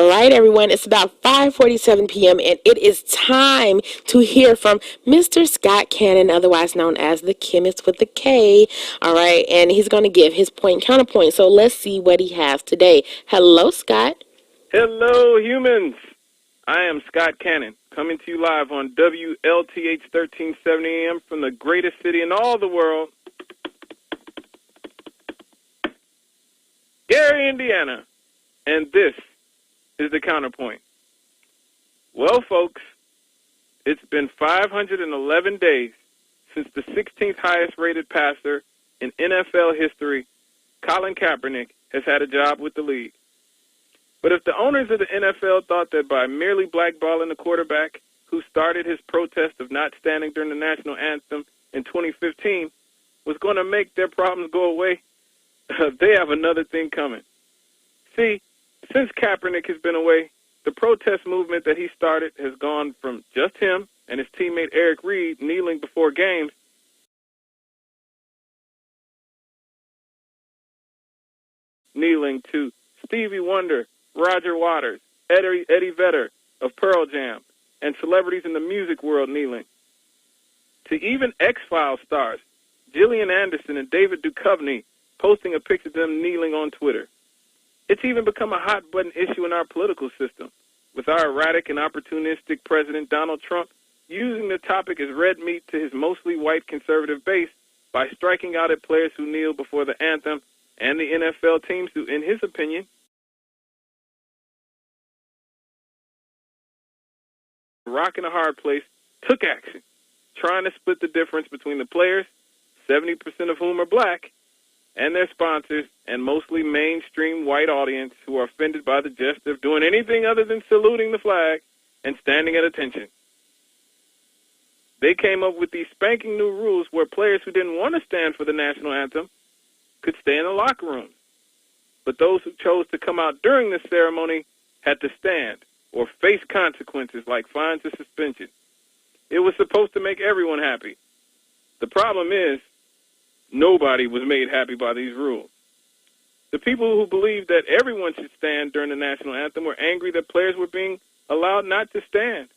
All right, everyone, it's about 5:47 p.m. and it is time to hear from Mr. Scott Cannon, otherwise known as the chemist with the K. All right, and he's going to give his point counterpoint. So let's see what he has today. Hello, Scott. Hello, humans. I am Scott Cannon, coming to you live on WLTH 1370 AM from the greatest city in all the world, Gary, Indiana. And this is the Counterpoint. Well, folks, it's been 511 days since the 16th highest rated passer in NFL history, Colin Kaepernick, has had a job with the league. But if the owners of the NFL thought that by merely blackballing the quarterback who started his protest of not standing during the national anthem in 2015 was going to make their problems go away, they have another thing coming. See, since Kaepernick has been away, the protest movement that he started has gone from just him and his teammate Eric Reed kneeling before games kneeling to Stevie Wonder, Roger Waters, Eddie Vedder of Pearl Jam, and celebrities in the music world kneeling, to even X-Files stars Gillian Anderson and David Duchovny posting a picture of them kneeling on Twitter. It's even become a hot-button issue in our political system, with our erratic and opportunistic President Donald Trump using the topic as red meat to his mostly white conservative base by striking out at players who kneel before the anthem and the NFL teams who, in his opinion, rock in a hard place, took action, trying to split the difference between the players, 70% of whom are black, and their sponsors, and mostly mainstream white audience who are offended by the gesture of doing anything other than saluting the flag and standing at attention. They came up with these spanking new rules where players who didn't want to stand for the national anthem could stay in the locker room. But those who chose to come out during the ceremony had to stand or face consequences like fines or suspension. It was supposed to make everyone happy. The problem is, nobody was made happy by these rules. The people who believed that everyone should stand during the national anthem were angry that players were being allowed not to stand,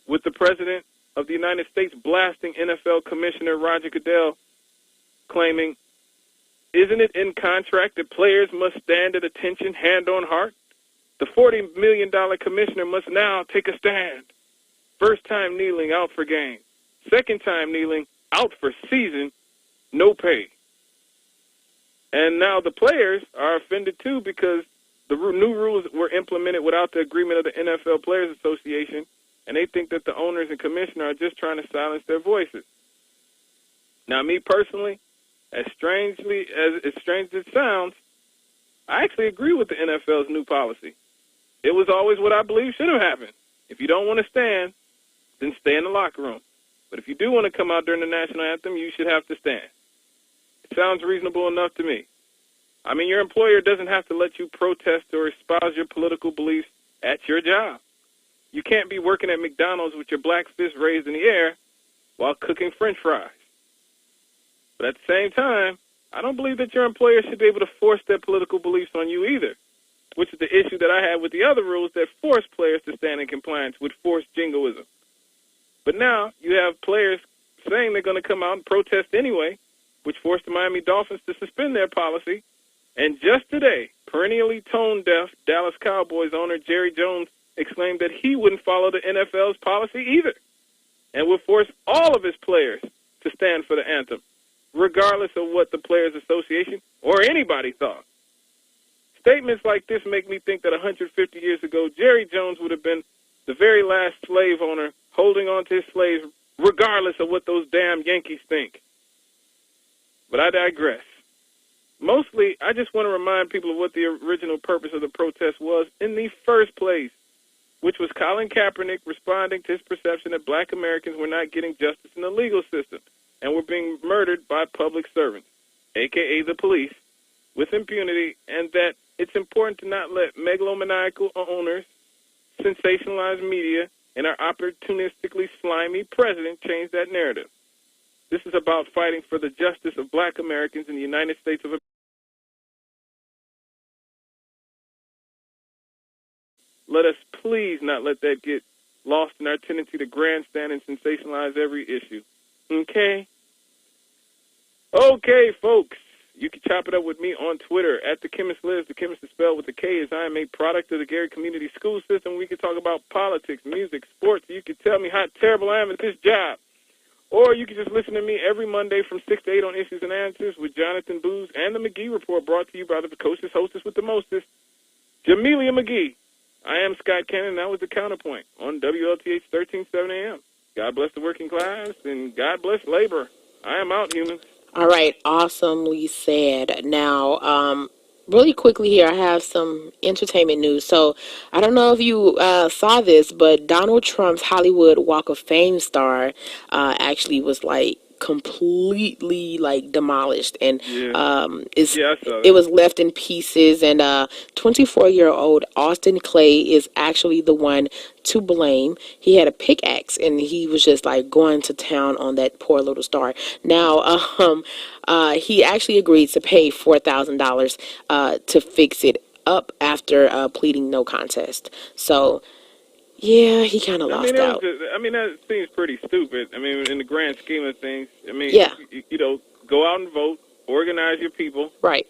with the President of the United States blasting NFL Commissioner Roger Goodell, claiming, "Isn't it in contract that players must stand at attention, hand on heart? The $40 million commissioner must now take a stand. First time kneeling, out for game. Second time kneeling, out for season, no pay." And now the players are offended too because the new rules were implemented without the agreement of the NFL Players Association, and they think that the owners and commissioner are just trying to silence their voices. Now, me personally, as strange as it sounds, I actually agree with the NFL's new policy. It was always what I believe should have happened. If you don't want to stand, then stay in the locker room. But if you do want to come out during the national anthem, you should have to stand. It sounds reasonable enough to me. I mean, your employer doesn't have to let you protest or espouse your political beliefs at your job. You can't be working at McDonald's with your black fist raised in the air while cooking French fries. But at the same time, I don't believe that your employer should be able to force their political beliefs on you either, which is the issue that I had with the other rules that force players to stand in compliance with forced jingoism. But now you have players saying they're going to come out and protest anyway, which forced the Miami Dolphins to suspend their policy. And just today, perennially tone-deaf Dallas Cowboys owner Jerry Jones exclaimed that he wouldn't follow the NFL's policy either and would force all of his players to stand for the anthem, regardless of what the Players Association or anybody thought. Statements like this make me think that 150 years ago, Jerry Jones would have been the very last slave owner holding on to his slaves regardless of what those damn Yankees think. But I digress. Mostly, I just want to remind people of what the original purpose of the protest was in the first place, which was Colin Kaepernick responding to his perception that black Americans were not getting justice in the legal system and were being murdered by public servants, a.k.a. the police, with impunity, and that it's important to not let megalomaniacal owners, sensationalized media, and our opportunistically slimy president change that narrative. This is about fighting for the justice of black Americans in the United States of America. let us please not let that get lost in our tendency to grandstand and sensationalize every issue. Okay? Okay, folks. You can chop it up with me on Twitter at The Chemist Lives. The Chemist is spelled with a K, as I am a product of the Gary Community School System. We can talk about politics, music, sports. You can tell me how terrible I am at this job. Or you can just listen to me every Monday from 6 to 8 on Issues and Answers with Jonathan Booz and the McGee Report, brought to you by the precocious hostess with the mostest, Jamelia McGee. I am Scott Cannon, and that was the Counterpoint on WLTH 1370 AM. God bless the working class, and God bless labor. I am out, humans. All right, awesomely said. Now, really quickly here, I have some entertainment news. So, I don't know if you saw this, but Donald Trump's Hollywood Walk of Fame star actually was like completely like demolished, and it was left in pieces. And 24-year-old Austin Clay is actually the one to blame. He had a pickaxe and he was just like going to town on that poor little star. Now, he actually agreed to pay $4,000 to fix it up after pleading no contest. So, yeah, he kind of lost out. That seems pretty stupid. I mean, in the grand scheme of things, I mean, yeah. you know, go out and vote, organize your people. Right.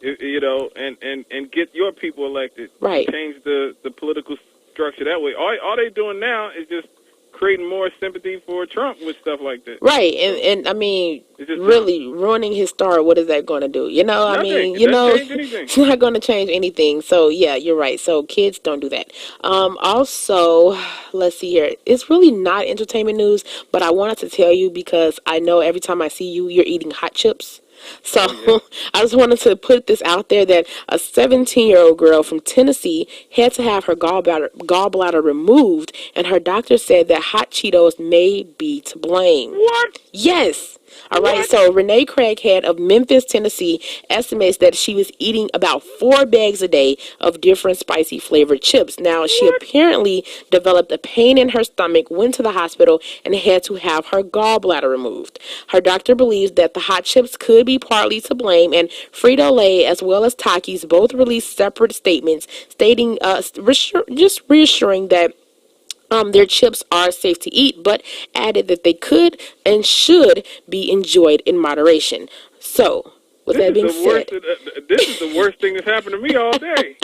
You know, and get your people elected. Right. Change the political structure that way. All they're doing now is just creating more sympathy for Trump with stuff like that. Right, and I mean, really ruining his star, what is that going to do? You know, nothing. I mean, you know, it's not going to change anything. So, yeah, you're right. So, kids, don't do that. Also, let's see here. It's really not entertainment news, but I wanted to tell you because I know every time I see you, you're eating hot chips. So I just wanted to put this out there that a 17-year-old girl from Tennessee had to have her gallbladder removed, and her doctor said that hot Cheetos may be to blame. What? Yes. All right, so Renee Craighead of Memphis, Tennessee, estimates that she was eating about 4 bags a day of different spicy flavored chips. Now, she apparently developed a pain in her stomach, went to the hospital, and had to have her gallbladder removed. Her doctor believes that the hot chips could be partly to blame, and Frito-Lay as well as Takis both released separate statements stating, just reassuring that their chips are safe to eat, but added that they could and should be enjoyed in moderation. So, with that being said, this is the worst thing that's happened to me all day.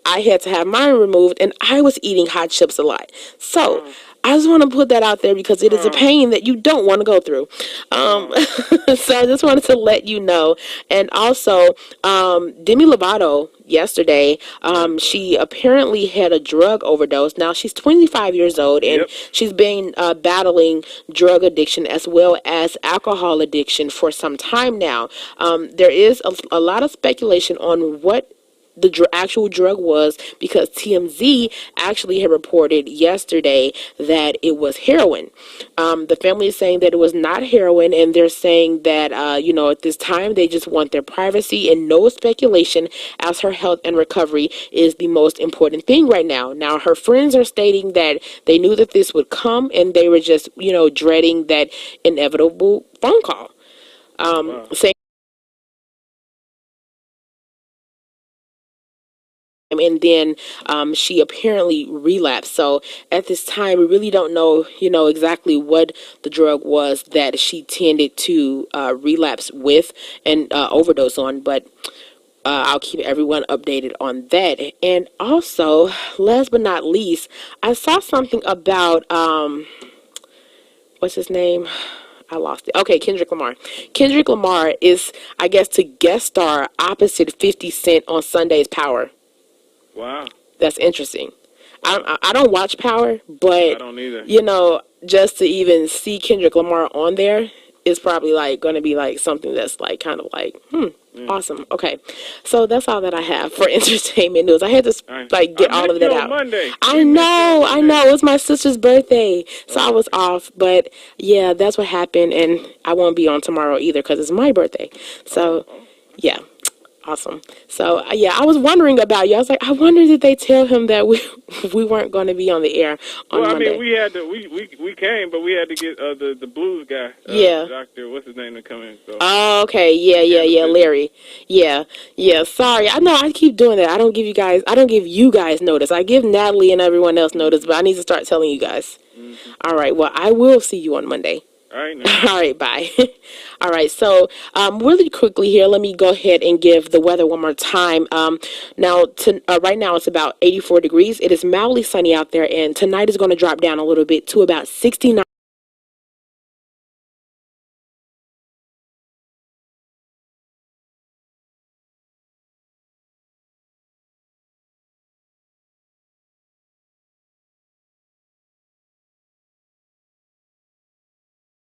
I had to have mine removed, and I was eating hot chips a lot. So, I just want to put that out there because it is a pain that you don't want to go through. So I just wanted to let you know. And also, Demi Lovato yesterday, she apparently had a drug overdose. Now, she's 25 years old, and she's been battling drug addiction as well as alcohol addiction for some time now. There is a lot of speculation on what the actual drug was, because TMZ actually had reported yesterday that it was heroin. The family is saying that it was not heroin, and they're saying that, at this time they just want their privacy and no speculation, as her health and recovery is the most important thing right now. Now, her friends are stating that they knew that this would come, and they were just, dreading that inevitable phone call. Saying and then she apparently relapsed. So at this time, we really don't know, exactly what the drug was that she tended to relapse with and overdose on. But I'll keep everyone updated on that. And also, last but not least, I saw something about, what's his name? I lost it. Okay, Kendrick Lamar. Kendrick Lamar is, I guess, to guest star opposite 50 Cent on Sunday's Power. Wow. That's interesting. I don't watch Power, but I don't either. Just to even see Kendrick Lamar on there is probably like going to be like something that's like kind of like awesome. Okay, so that's all that I have for entertainment news. I had to get all of that out. Monday. I know. It was my sister's birthday, so I was off. But yeah, that's what happened, and I won't be on tomorrow either because it's my birthday. So yeah. Awesome. So yeah, I was wondering about you. I was like, I wonder did they tell him that we weren't going to be on the air on Well, I Monday? mean, we had to we came, but we had to get the blues guy, Yeah. Doctor, what's his name, to come in. So Oh, okay. Yeah, business. Larry. Yeah. Sorry. I know I keep doing that. I don't give you guys notice. I give Natalie and everyone else notice, but I need to start telling you guys. Mm-hmm. All right. Well, I will see you on Monday. All right, now. All right, bye. All right, so really quickly here, let me go ahead and give the weather one more time. Right now it's about 84 degrees. It is mildly sunny out there, and tonight is going to drop down a little bit to about 69.